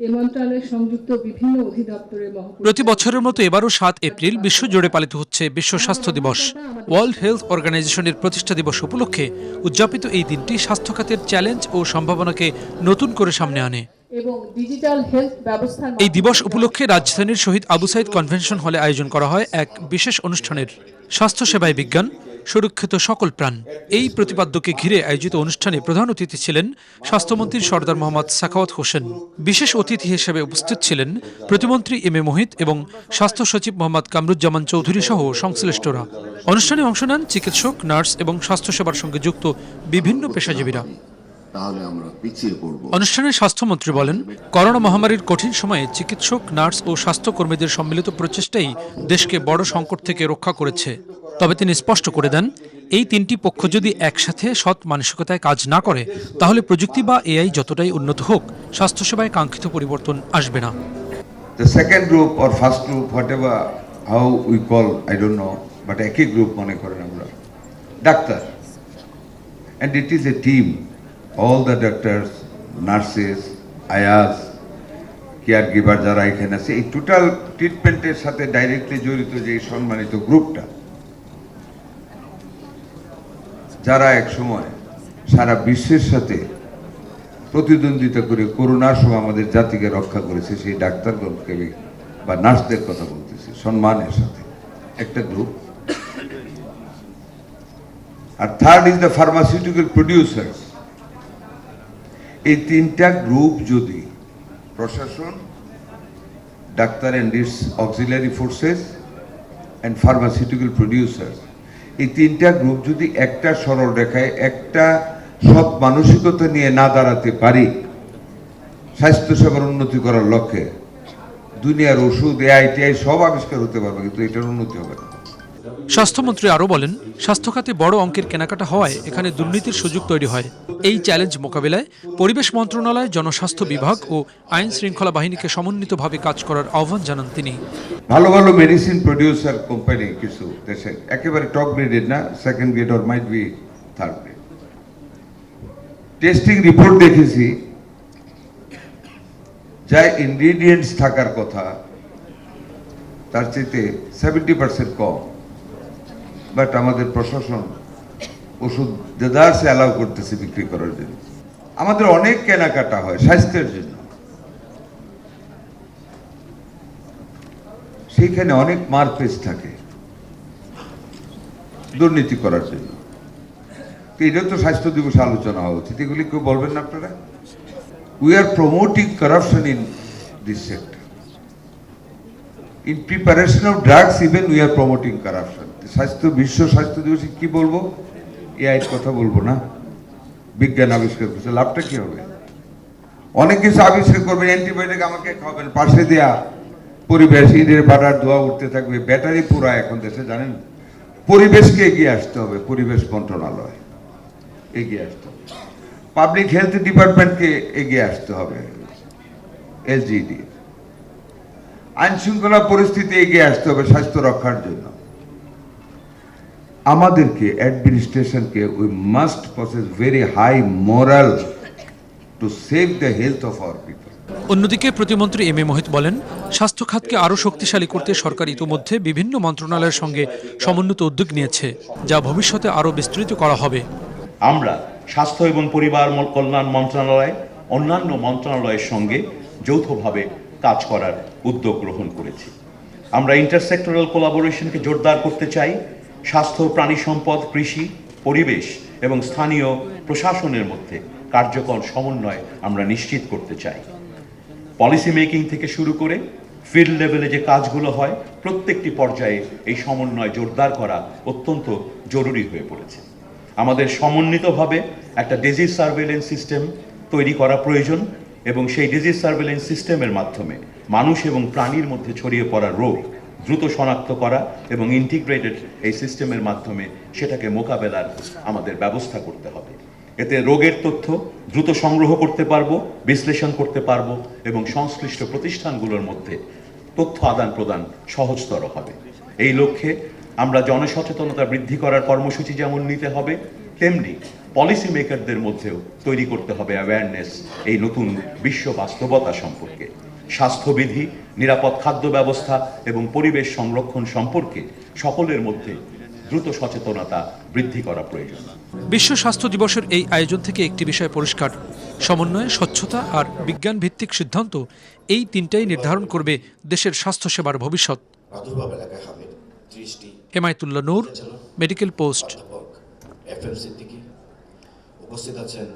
এই মন্ত্রণালয়ের সংযুক্ত বিভিন্ন অধিদপ্তরের প্রতি বছরের মতো এবারও 7 এপ্রিল বিশ্বজুড়ে পালিত হচ্ছে বিশ্ব স্বাস্থ্য দিবস। ওয়ার্ল্ড হেলথ অর্গানাইজেশনের প্রতিষ্ঠা দিবস উপলক্ষে উদযাপিত এই দিনটি স্বাস্থ্য খাতের চ্যালেঞ্জ ও সম্ভাবনাকে নতুন করে সামনে আনে। এবং ডিজিটাল হেলথ ব্যবস্থা এই দিবস উপলক্ষে রাজধানীর শহীদ আবু সাইদ কনভেনশন হলে আয়োজন করা হয় এক বিশেষ অনুষ্ঠানের স্বাস্থ্যসেবায় বিজ্ঞান, সুরক্ষিত সকল প্রাণ। এই প্রতিপাদ্যকে ঘিরে আয়োজিত অনুষ্ঠানে প্রধান অতিথি ছিলেন স্বাস্থ্যমন্ত্রী সরদার মোহাম্মদ সাখাওয়াত হোসেন। বিশেষ অতিথি হিসেবে উপস্থিত ছিলেন প্রতিমন্ত্রী এম এ মোহিত এবং স্বাস্থ্য সচিব মোহাম্মদ কামরুজ্জামান চৌধুরী সহ সংশ্লিষ্টরা। অনুষ্ঠানে অংশ নেন চিকিৎসক, নার্স এবং স্বাস্থ্যসেবার সঙ্গে যুক্ত বিভিন্ন পেশাজীবীরা। অনুষ্ঠানে স্বাস্থ্যমন্ত্রী বলেন, করোনা মহামারীর কঠিন সময়ে চিকিৎসক, নার্স ও স্বাস্থ্যকর্মীদের সম্মিলিত প্রচেষ্টাই দেশকে বড় সংকট থেকে রক্ষা করেছে। তবে তিনি স্পষ্ট করে দেন, এই তিনটি পক্ষ যদি একসাথে সৎ মানসিকতায় কাজ না করে তাহলে প্রযুক্তি বা এআই যতটাই উন্নত হোক, স্বাস্থ্যসেবায় কাঙ্ক্ষিত পরিবর্তন আসবে না। The second group or first group, whatever how we call, I don't know, but একই গ্রুপ মনে করেন আমরা, doctor, and it is a team. All the doctors, nurses, ayas, caregiver যারা এখানে আছে, এই টোটাল ট্রিটমেন্টের সাথে ডাইরেক্টলি জড়িত যে সম্মানিত গ্রুপটা, যারা এক সময় সারা বিশ্বের সাথে প্রতিদ্বন্দ্বিতা করে করোনার সময় আমাদের জাতিকে রক্ষা করেছে, সেই ডাক্তারগণকে বা নার্সদের কথা বলতেছি সম্মানের সাথে একটা গ্রুপ। আর third is the pharmaceutical producers. এই তিনটা গ্রুপ যদি প্রশাসন, doctor and its auxiliary forces and pharmaceutical producers, এই তিনটা গ্রুপ যদি একটা সরল রেখায় একটা সৎ মানসিকতা নিয়ে না দাঁড়াতে পারি স্বাস্থ্যসেবার উন্নতি করার লক্ষ্যে, দুনিয়ার ওষুধ, এআই সব আবিষ্কার হতে পারবে, কিন্তু এটার উন্নতি হবে না। স্বাস্থ্যমন্ত্রী আরও বলেন, স্বাস্থ্য খাতে বড় অঙ্কের কেনাকাটা হওয়ায় এখানে দুর্নীতির সুযোগ তৈরি হয়। এই চ্যালেঞ্জ মোকাবিলায় পরিবেশ মন্ত্রণালয়, জনস্বাস্থ্য বিভাগ ও আইন শৃঙ্খলা বাহিনীকে সমন্বিতভাবে কাজ করার আহ্বান জানান তিনি। ভালো ভালো মেডিসিন প্রডিউসার কোম্পানি কিছু দেশে একেবারে টপ গ্রেডের না, second grade or might be third grade. Testing report দেখেছি, যা ইনগ্রিডিয়েন্টস থাকার কথা তার চেয়ে 70% কম, বাট আমাদের প্রশাসন ওষুধ দেদারসে অ্যালাউ করতেছে বিক্রি করার জন্য। আমাদের অনেক কেনাকাটা হয় স্বাস্থ্যের জন্য, সেইখানে অনেক মারপেচ থাকে দুর্নীতি করার জন্য। এটা তো স্বাস্থ্য দিবস আলোচনা হওয়া উচিত, এগুলি কেউ বলবেন না আপনারা? We are promoting corruption in this sector. In preparation of drugs, even we are promoting corruption. বিশ্ব স্বাস্থ্য দিবসে কি বলবো? এআই কথা বলবো না, বিজ্ঞান আবিষ্কার করছে, লাভটা কি হবে? অনেক কিছু আবিষ্কার করবেন, অ্যান্টিবায়োটিক আমাকে খাওয়াবেন, পাশে দেয়া পরিবেশ, ঈদের বাটার ধোয়া উঠতে থাকবে, ব্যাটারি পুরা এখন দেশে জানেন। পরিবেশকে এগিয়ে আসতে হবে, পরিবেশ মন্ত্রণালয় এগিয়ে আসতে হবে, পাবলিক হেলথ ডিপার্টমেন্টকে এগিয়ে আসতে হবে, এসজিডি, আইন শৃঙ্খলা পরিস্থিতি এগিয়ে আসতে হবে স্বাস্থ্য রক্ষার জন্য। আমাদেরকে অ্যাডমিনিস্ট্রেশনকে we must possess very high moral to save the health of our people. অন্যদিকে প্রতিমন্ত্রী এম এ মোহিত বলেন, স্বাস্থ্য খাতকে আরও শক্তিশালী করতে সরকার ইতোমধ্যে বিভিন্ন মন্ত্রণালয়ের সঙ্গে সমন্বিত উদ্যোগ নিয়েছে, যা ভবিষ্যতে আরও বিস্তৃত করা হবে। আমরা স্বাস্থ্য এবং পরিবার কল্যাণ মন্ত্রণালয় অন্যান্য মন্ত্রণালয়ের সঙ্গে যৌথভাবে কাজ করার উদ্যোগ গ্রহণ করেছি। আমরা ইন্টারসেক্টরাল কোলাবোরেশনকে জোরদার করতে চাই। স্বাস্থ্য, প্রাণী সম্পদ, কৃষি, পরিবেশ এবং স্থানীয় প্রশাসনের মধ্যে কার্যকর সমন্বয় আমরা নিশ্চিত করতে চাই। পলিসি মেকিং থেকে শুরু করে ফিল্ড লেভেলে যে কাজগুলো হয়, প্রত্যেকটি পর্যায়ে এই সমন্বয় জোরদার করা অত্যন্ত জরুরি হয়ে পড়েছে। আমাদের সমন্বিতভাবে একটা ডিজিজ সার্ভেলেন্স সিস্টেম তৈরি করা প্রয়োজন এবং সেই ডিজিজ সার্ভেলেন্স সিস্টেমের মাধ্যমে মানুষ এবং প্রাণীর মধ্যে ছড়িয়ে পড়া রোগ দ্রুত শনাক্ত করা এবং ইন্টিগ্রেটেড এই সিস্টেমের মাধ্যমে সেটাকে মোকাবেলার আমাদের ব্যবস্থা করতে হবে। এতে রোগের তথ্য দ্রুত সংগ্রহ করতে পারবো, বিশ্লেষণ করতে পারবো এবং সংশ্লিষ্ট প্রতিষ্ঠানগুলোর মধ্যে তথ্য আদান প্রদান সহজতর হবে। এই লক্ষ্যে আমরা জনসচেতনতা বৃদ্ধি করার কর্মসূচি যেমন নিতে হবে, তেমনি পলিসি মেকারদের মধ্যেও তৈরি করতে হবে অ্যাওয়ারনেস এই নতুন বিশ্ব বাস্তবতা সম্পর্কে। স্বাস্থ্যবিধি, নিরাপদ খাদ্য ব্যবস্থা এবং পরিবেশ সংরক্ষণ সম্পর্কে সকলের মধ্যে দ্রুত সচেতনতা বৃদ্ধি করা প্রয়োজন। বিশ্ব স্বাস্থ্য দিবসের এই আয়োজন থেকে একটি বিষয় পরিষ্কার, সমন্বয়, স্বচ্ছতা আর বিজ্ঞান ভিত্তিক সিদ্ধান্ত, এই তিনটাই নির্ধারণ করবে দেশের স্বাস্থ্যসেবার ভবিষ্যৎ। প্রাদুর্ভাব এলাকায় হামিদ 30টি, হেমায়েতুল্লাহ নূর, মেডিকেল পোস্ট। অধ্যাপক FM সিদ্দিকী উপস্থিত আছেন।